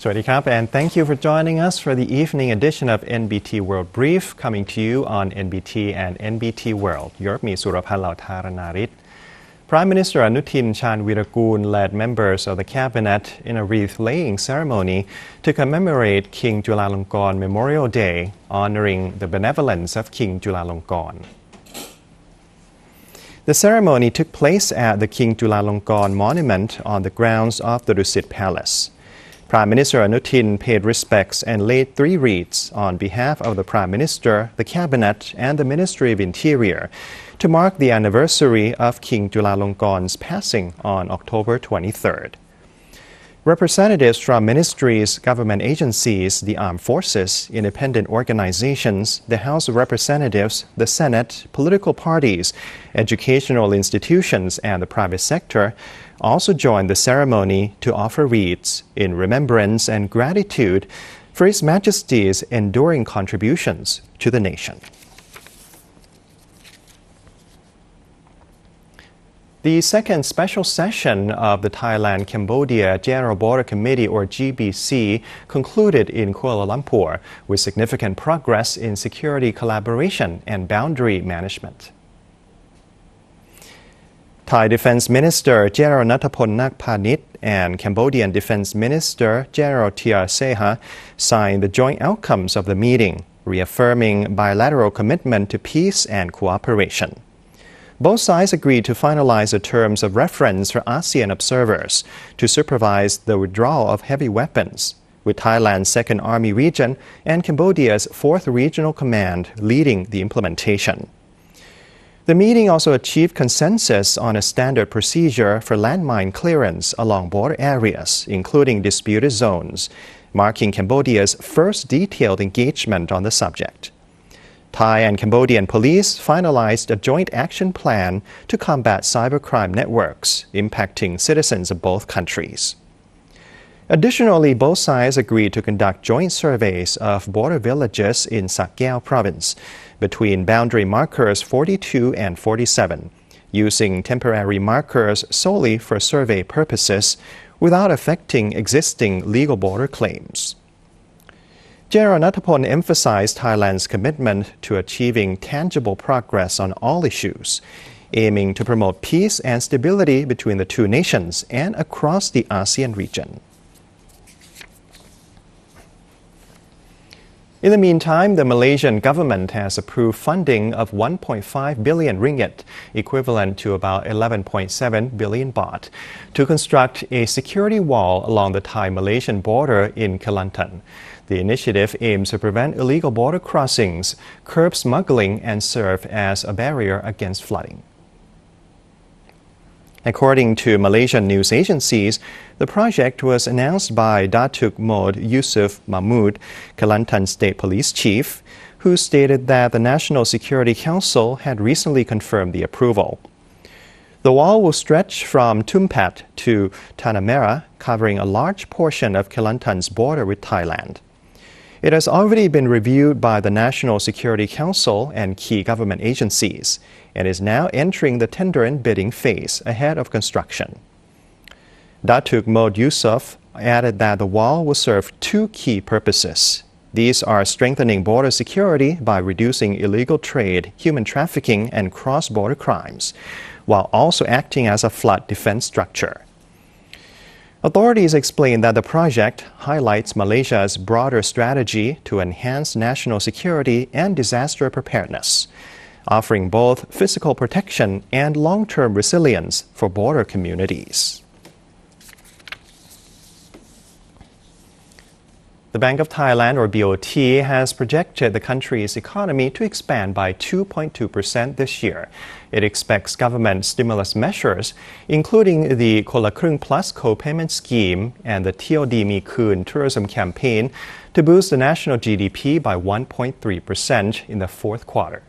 Sawasdee krab, and thank you for joining us for the evening edition of NBT World Brief, coming to you on NBT and NBT World. You're me, Suraphalaw Tharanarit. Prime Minister Anutin Chanvirakul led members of the cabinet in a wreath-laying ceremony to commemorate King Chulalongkorn Memorial Day, honoring the benevolence of King Chulalongkorn. The ceremony took place at the King Chulalongkorn Monument on the grounds of the Dusit Palace. Prime Minister Anutin paid respects and laid 3 wreaths on behalf of the Prime Minister, the Cabinet, and the Ministry of Interior to mark the anniversary of King Chulalongkorn's passing on October 23rd. Representatives from ministries, government agencies, the armed forces, independent organizations, the House of Representatives, the Senate, political parties, educational institutions, and the private sector also joined the ceremony to offer wreaths in remembrance and gratitude for His Majesty's enduring contributions to the nation. The second special session of the Thailand-Cambodia General Border Committee, or GBC, concluded in Kuala Lumpur with significant progress in security collaboration and boundary management. Thai Defense Minister General Nattapol Nakpanit and Cambodian Defense Minister General Seha signed the joint outcomes of the meeting, reaffirming bilateral commitment to peace and cooperation. Both sides agreed to finalize the terms of reference for ASEAN observers to supervise the withdrawal of heavy weapons, with Thailand's 2nd Army Region and Cambodia's 4th Regional Command leading the implementation. The meeting also achieved consensus on a standard procedure for landmine clearance along border areas, including disputed zones, marking Cambodia's first detailed engagement on the subject. Thai and Cambodian police finalized a joint action plan to combat cybercrime networks impacting citizens of both countries. Additionally, both sides agreed to conduct joint surveys of border villages in Sakeo province between boundary markers 42 and 47, using temporary markers solely for survey purposes without affecting existing legal border claims. General Nattapol emphasized Thailand's commitment to achieving tangible progress on all issues, aiming to promote peace and stability between the two nations and across the ASEAN region. In the meantime, the Malaysian government has approved funding of 1.5 billion ringgit, equivalent to about 11.7 billion baht, to construct a security wall along the Thai-Malaysian border in Kelantan. The initiative aims to prevent illegal border crossings, curb smuggling, and serve as a barrier against flooding. According to Malaysian news agencies, the project was announced by Datuk Mod Yusuf Mahmud, Kelantan State Police Chief, who stated that the National Security Council had recently confirmed the approval. The wall will stretch from Tumpat to Tanah Merah, covering a large portion of Kelantan's border with Thailand. It has already been reviewed by the National Security Council and key government agencies, and is now entering the tender and bidding phase ahead of construction. Datuk Mod Yusuf added that the wall will serve 2 key purposes. These are strengthening border security by reducing illegal trade, human trafficking, and cross-border crimes, while also acting as a flood defense structure. Authorities explained that the project highlights Malaysia's broader strategy to enhance national security and disaster preparedness, offering both physical protection and long-term resilience for border communities. The Bank of Thailand, or BOT, has projected the country's economy to expand by 2.2% this year. It expects government stimulus measures, including theคนละครึ่ง Plus co-payment scheme and the เที่ยวดีมีคืน tourism campaign, to boost the national GDP by 1.3% in the 4th quarter.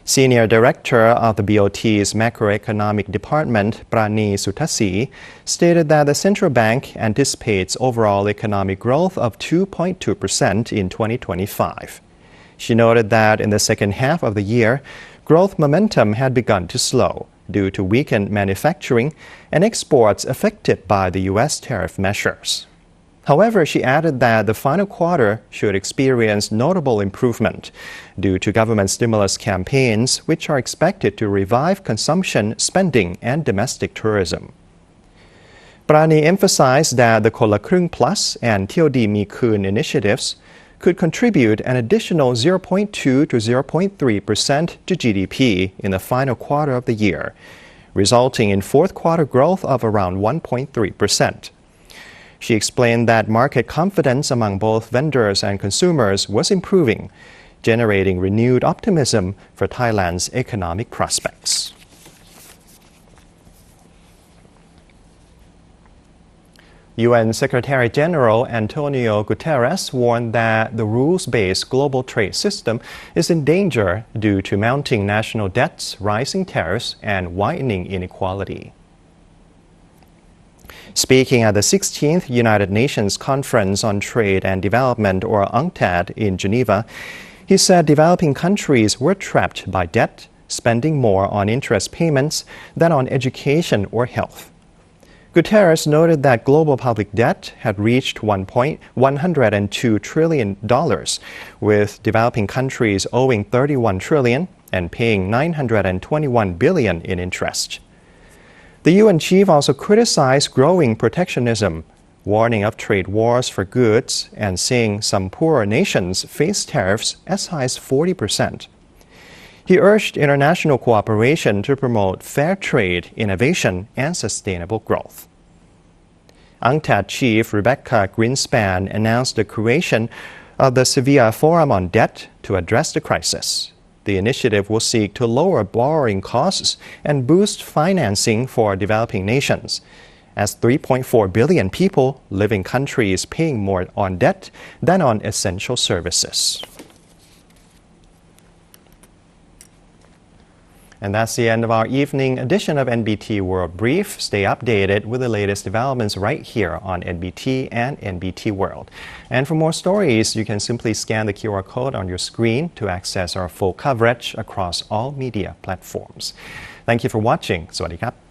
Senior Director of the BOT's Macroeconomic Department, Prani Sutasi, stated that the central bank anticipates overall economic growth of 2.2% in 2025. She noted that in the second half of the year, growth momentum had begun to slow due to weakened manufacturing and exports affected by the U.S. tariff measures. However, she added that the final quarter should experience notable improvement due to government stimulus campaigns, which are expected to revive consumption, spending, and domestic tourism. Prani emphasized that theคนละครึ่ง Plus and เที่ยวดีมีคืน initiatives could contribute an additional 0.2 to 0.3% to GDP in the final quarter of the year, resulting in fourth quarter growth of around 1.3%. She explained that market confidence among both vendors and consumers was improving, generating renewed optimism for Thailand's economic prospects. UN Secretary-General Antonio Guterres warned that the rules-based global trade system is in danger due to mounting national debts, rising tariffs, and widening inequality. Speaking at the 16th United Nations Conference on Trade and Development, or UNCTAD, in Geneva, he said developing countries were trapped by debt, spending more on interest payments than on education or health. Guterres noted that global public debt had reached $102 trillion, with developing countries owing $31 trillion and paying $921 billion in interest. The UN chief also criticized growing protectionism, warning of trade wars for goods and saying some poorer nations face tariffs as high as 40%. He urged international cooperation to promote fair trade, innovation, and sustainable growth. UNCTAD chief Rebecca Greenspan announced the creation of the Sevilla Forum on Debt to address the crisis. The initiative will seek to lower borrowing costs and boost financing for developing nations, as 3.4 billion people live in countries paying more on debt than on essential services. And that's the end of our evening edition of NBT World Brief. Stay updated with the latest developments right here on NBT and NBT World. And for more stories, you can simply scan the QR code on your screen to access our full coverage across all media platforms. Thank you for watching. สวัสดีครับ